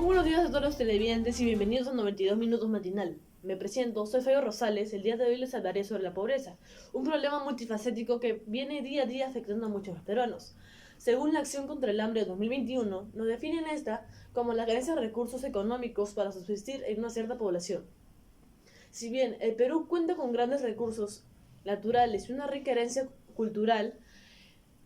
Muy buenos días a todos los televidentes y bienvenidos a 92 Minutos Matinal. Me presento, soy Fabio Rosales. El día de hoy les hablaré sobre la pobreza, un problema multifacético que viene día a día afectando a muchos peruanos. Según la Acción contra el Hambre de 2021, nos definen esta como la carencia de recursos económicos para subsistir en una cierta población. Si bien el Perú cuenta con grandes recursos naturales y una rica herencia cultural,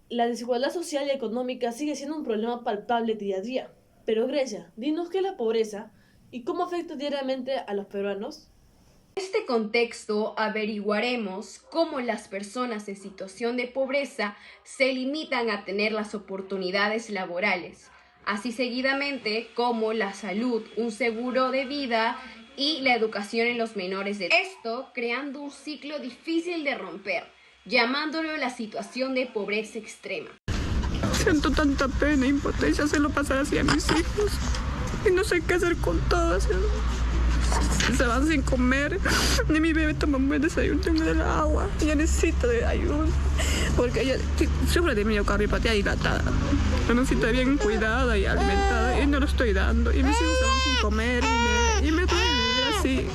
la desigualdad social y económica sigue siendo un problema palpable día a día. Pero Grecia, dinos qué es la pobreza y cómo afecta diariamente a los peruanos. En este contexto averiguaremos cómo las personas en situación de pobreza se limitan a tener las oportunidades laborales, así seguidamente como la salud, un seguro de vida y la educación en los menores de edad. Esto creando un ciclo difícil de romper, llamándolo la situación de pobreza extrema. Siento tanta pena e impotencia hacerlo pasar así a mis hijos y no sé qué hacer con todos. Se van sin comer, ni mi bebé toma un buen desayuno, tengo el agua. Ella necesita de ayuda porque ella sufre de miocardiopatia dilatada. Yo necesito bien cuidada y alimentada y no lo estoy dando. Y mis hijos se van sin comer y me duele así.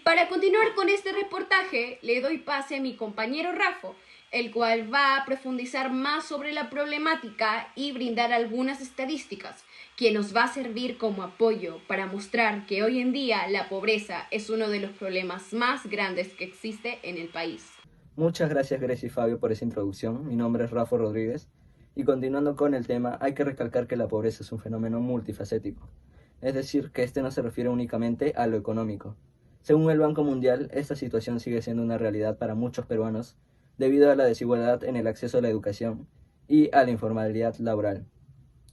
Para continuar con este reportaje, le doy pase a mi compañero Rafa, el cual va a profundizar más sobre la problemática y brindar algunas estadísticas, que nos va a servir como apoyo para mostrar que hoy en día la pobreza es uno de los problemas más grandes que existe en el país. Muchas gracias Grecia y Fabio por esa introducción. Mi nombre es Rafa Rodríguez y continuando con el tema, hay que recalcar que la pobreza es un fenómeno multifacético, es decir, que este no se refiere únicamente a lo económico. Según el Banco Mundial, esta situación sigue siendo una realidad para muchos peruanos debido a la desigualdad en el acceso a la educación y a la informalidad laboral.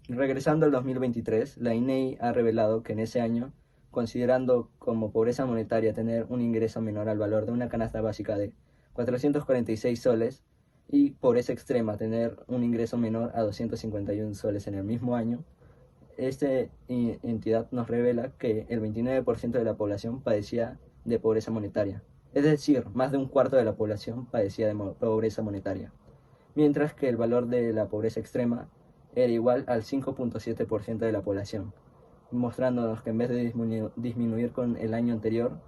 Regresando al 2023, la INEGI ha revelado que en ese año, considerando como pobreza monetaria tener un ingreso menor al valor de una canasta básica de 446 soles y pobreza extrema tener un ingreso menor a 251 soles en el mismo año, esta entidad nos revela que el 29% de la población padecía de pobreza monetaria. Es decir, más de un cuarto de la población padecía de pobreza monetaria, mientras que el valor de la pobreza extrema era igual al 5.7% de la población, mostrándonos que en vez de disminuir con el año anterior,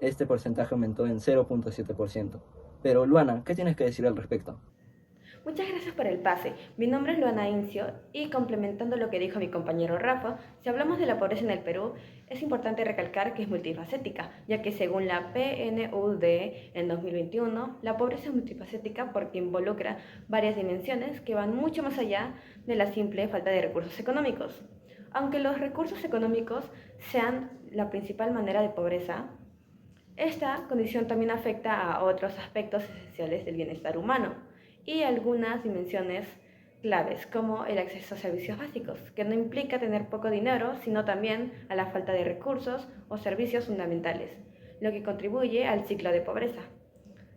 este porcentaje aumentó en 0.7%. Pero Luana, ¿qué tienes que decir al respecto? Muchas gracias por el pase. Mi nombre es Luana Incio y complementando lo que dijo mi compañero Rafa, si hablamos de la pobreza en el Perú, es importante recalcar que es multifacética, ya que según la PNUD en 2021, la pobreza es multifacética porque involucra varias dimensiones que van mucho más allá de la simple falta de recursos económicos. Aunque los recursos económicos sean la principal manera de pobreza, esta condición también afecta a otros aspectos esenciales del bienestar humano y algunas dimensiones claves, como el acceso a servicios básicos, que no implica tener poco dinero, sino también a la falta de recursos o servicios fundamentales, lo que contribuye al ciclo de pobreza,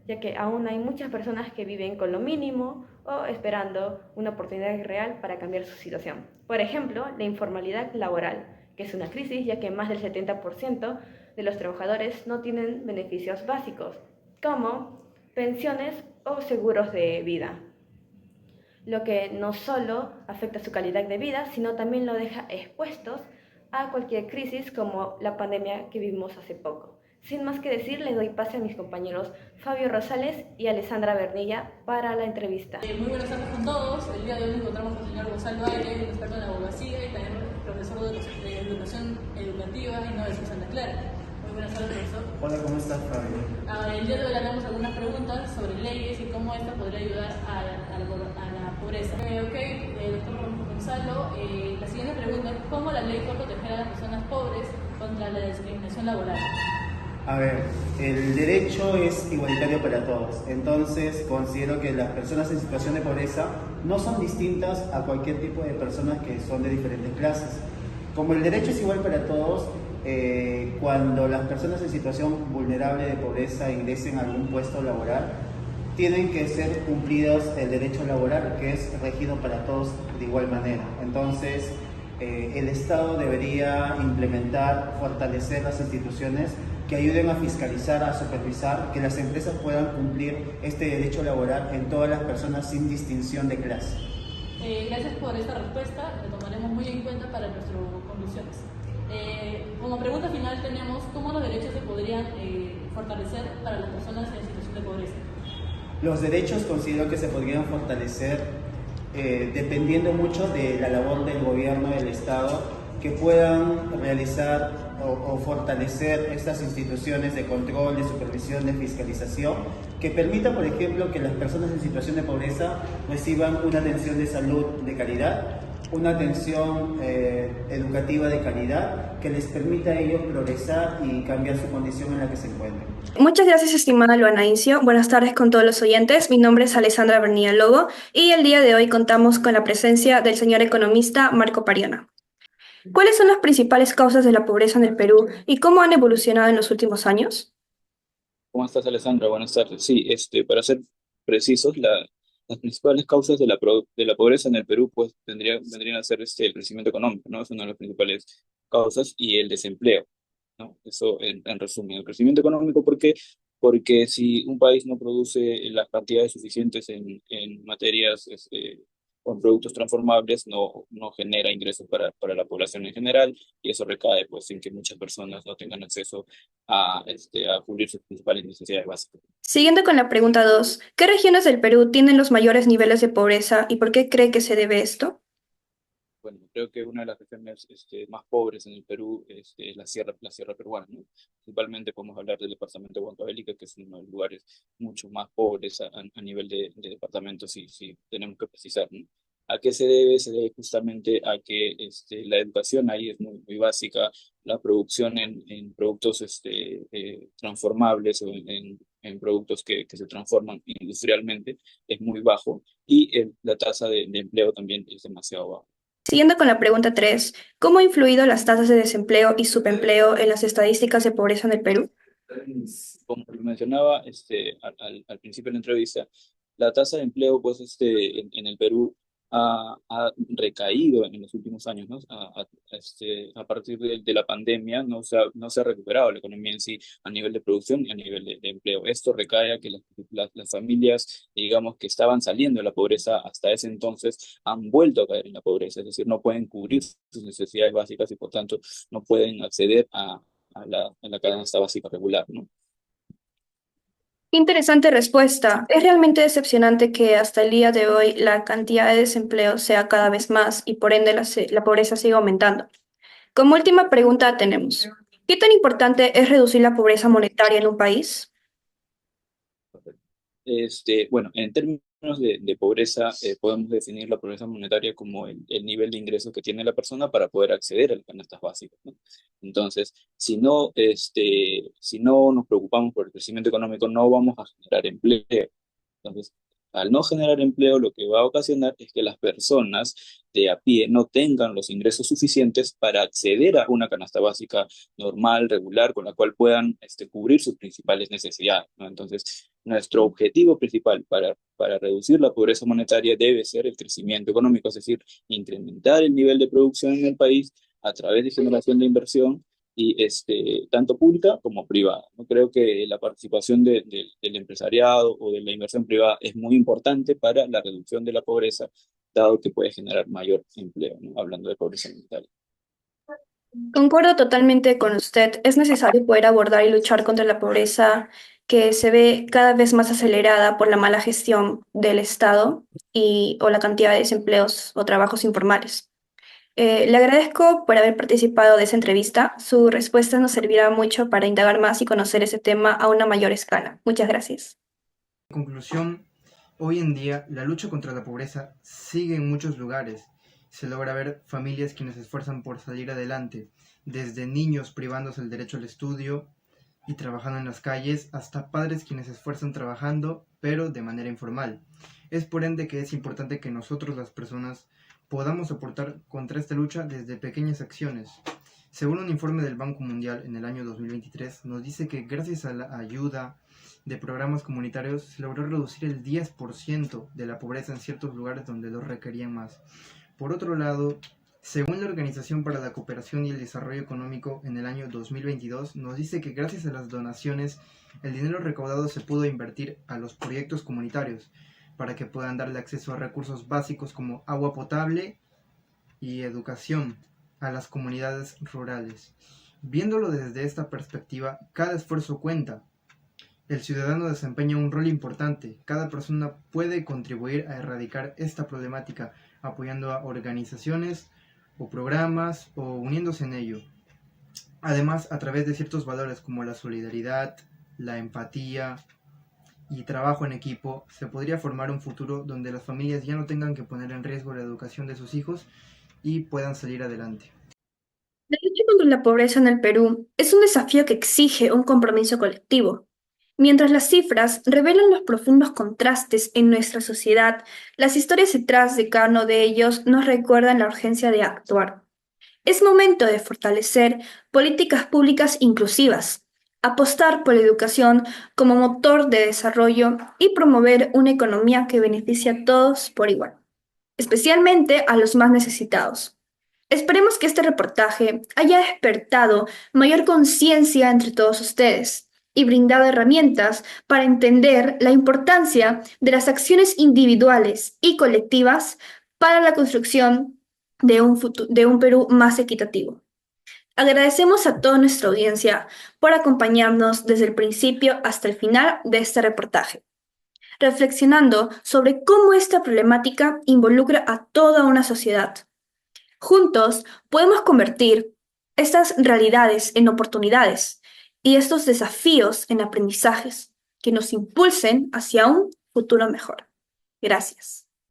ya que aún hay muchas personas que viven con lo mínimo o esperando una oportunidad real para cambiar su situación. Por ejemplo, la informalidad laboral, que es una crisis, ya que más del 70% de los trabajadores no tienen beneficios básicos, como pensiones o seguros de vida, lo que no solo afecta su calidad de vida, sino también lo deja expuestos a cualquier crisis como la pandemia que vivimos hace poco. Sin más que decir, les doy pase a mis compañeros Fabio Rosales y Alessandra Bernilla para la entrevista. Muy buenas tardes con todos. El día de hoy nos encontramos con el señor Gonzalo Aire, un experto en abogacía y también profesor de educación educativa y no de Santa Clara. Buenas tardes, profesor. Hola, ¿cómo estás, Fabio? El día de hoy haremos algunas preguntas sobre leyes y cómo esta podría ayudar a la pobreza. Doctor Gonzalo, la siguiente pregunta es ¿cómo la ley puede proteger a las personas pobres contra la discriminación laboral? A ver, el derecho es igualitario para todos, entonces considero que las personas en situación de pobreza no son distintas a cualquier tipo de personas que son de diferentes clases. Como el derecho es igual para todos, cuando las personas en situación vulnerable de pobreza ingresen a algún puesto laboral, tienen que ser cumplidos el derecho laboral, que es regido para todos de igual manera. Entonces, el Estado debería implementar, fortalecer las instituciones que ayuden a fiscalizar, a supervisar, que las empresas puedan cumplir este derecho laboral en todas las personas sin distinción de clase. Gracias por esta respuesta, la tomaremos muy en cuenta para nuestras conclusiones. Como pregunta final tenemos, ¿cómo los derechos se podrían fortalecer para las personas en situación de pobreza? Los derechos considero que se podrían fortalecer dependiendo mucho de la labor del gobierno del Estado, que puedan realizar o fortalecer estas instituciones de control, de supervisión, de fiscalización, que permita, por ejemplo, que las personas en situación de pobreza reciban una atención de salud de calidad, una atención educativa de calidad, que les permita a ellos progresar y cambiar su condición en la que se encuentren. Muchas gracias, estimada Luana Incio. Buenas tardes con todos los oyentes. Mi nombre es Alessandra Bernilla Lobo y el día de hoy contamos con la presencia del señor economista Marco Pariona. ¿Cuáles son las principales causas de la pobreza en el Perú y cómo han evolucionado en los últimos años? ¿Cómo estás, Alessandra? Buenas tardes. Sí, para ser precisos, las principales causas de la pobreza en el Perú pues vendrían a ser el crecimiento económico, ¿no? Es una de las principales causas, y el desempleo, ¿no? Eso en resumen. El crecimiento económico, ¿por qué? Porque si un país no produce las cantidades suficientes en materias o en productos transformables, no genera ingresos para la población en general, y eso recae pues en que muchas personas no tengan acceso a cubrir sus principales necesidades básicas. Siguiendo con la pregunta 2, ¿qué regiones del Perú tienen los mayores niveles de pobreza y por qué cree que se debe esto? Bueno, creo que una de las regiones más pobres en el Perú es la sierra peruana, ¿no? Principalmente podemos hablar del departamento de Huancavelica, que es uno de los lugares mucho más pobres a nivel de departamento, si tenemos que precisar, ¿no? ¿A qué se debe? Se debe justamente a que la educación ahí es muy básica, la producción en productos transformables o en productos que se transforman industrialmente es muy bajo, y la tasa de empleo también es demasiado baja. Siguiendo con la pregunta 3, ¿cómo han influido las tasas de desempleo y subempleo en las estadísticas de pobreza en el Perú? Como lo mencionaba al principio de la entrevista, la tasa de empleo pues, en el Perú ha recaído en los últimos años, ¿no? A partir de la pandemia no se ha recuperado la economía en sí a nivel de producción y a nivel de empleo. Esto recae a que las familias, digamos, que estaban saliendo de la pobreza hasta ese entonces, han vuelto a caer en la pobreza, es decir, no pueden cubrir sus necesidades básicas y por tanto no pueden acceder a la canasta básica regular, ¿no? Qué interesante respuesta. Es realmente decepcionante que hasta el día de hoy la cantidad de desempleo sea cada vez más y por ende la pobreza siga aumentando. Como última pregunta tenemos, ¿qué tan importante es reducir la pobreza monetaria en un país? Bueno, en términos de pobreza, podemos definir la pobreza monetaria como el nivel de ingresos que tiene la persona para poder acceder a las canastas básicas, ¿no? Entonces, si no nos preocupamos por el crecimiento económico, no vamos a generar empleo. Entonces, al no generar empleo, lo que va a ocasionar es que las personas de a pie no tengan los ingresos suficientes para acceder a una canasta básica normal, regular, con la cual puedan cubrir sus principales necesidades, ¿no? Entonces, nuestro objetivo principal para reducir la pobreza monetaria debe ser el crecimiento económico, es decir, incrementar el nivel de producción en el país a través de generación de inversión, y tanto pública como privada. No creo que la participación del empresariado o de la inversión privada es muy importante para la reducción de la pobreza, dado que puede generar mayor empleo, ¿no? Hablando de pobreza monetaria. Concuerdo totalmente con usted. Es necesario poder abordar y luchar contra la pobreza que se ve cada vez más acelerada por la mala gestión del Estado o la cantidad de desempleos o trabajos informales. Le agradezco por haber participado de esa entrevista. Su respuesta nos servirá mucho para indagar más y conocer ese tema a una mayor escala. Muchas gracias. En conclusión, hoy en día la lucha contra la pobreza sigue en muchos lugares. Se logra ver familias quienes se esfuerzan por salir adelante, desde niños privándose el derecho al estudio y trabajando en las calles, hasta padres quienes se esfuerzan trabajando, pero de manera informal. Es por ende que es importante que nosotros, las personas, podamos aportar contra esta lucha desde pequeñas acciones. Según un informe del Banco Mundial en el año 2023, nos dice que gracias a la ayuda de programas comunitarios se logró reducir el 10% de la pobreza en ciertos lugares donde lo requerían más. Por otro lado, según la Organización para la Cooperación y el Desarrollo Económico en el año 2022, nos dice que gracias a las donaciones, el dinero recaudado se pudo invertir a los proyectos comunitarios, para que puedan darle acceso a recursos básicos como agua potable y educación a las comunidades rurales. Viéndolo desde esta perspectiva, cada esfuerzo cuenta. El ciudadano desempeña un rol importante. Cada persona puede contribuir a erradicar esta problemática, apoyando a organizaciones o programas o uniéndose en ello. Además, a través de ciertos valores como la solidaridad, la empatía y trabajo en equipo, se podría formar un futuro donde las familias ya no tengan que poner en riesgo la educación de sus hijos y puedan salir adelante. La lucha contra la pobreza en el Perú es un desafío que exige un compromiso colectivo. Mientras las cifras revelan los profundos contrastes en nuestra sociedad, las historias detrás de cada uno de ellos nos recuerdan la urgencia de actuar. Es momento de fortalecer políticas públicas inclusivas, apostar por la educación como motor de desarrollo y promover una economía que beneficie a todos por igual, especialmente a los más necesitados. Esperemos que este reportaje haya despertado mayor conciencia entre todos ustedes y brindado herramientas para entender la importancia de las acciones individuales y colectivas para la construcción de un Perú más equitativo. Agradecemos a toda nuestra audiencia por acompañarnos desde el principio hasta el final de este reportaje, reflexionando sobre cómo esta problemática involucra a toda una sociedad. Juntos podemos convertir estas realidades en oportunidades y estos desafíos en aprendizajes que nos impulsen hacia un futuro mejor. Gracias.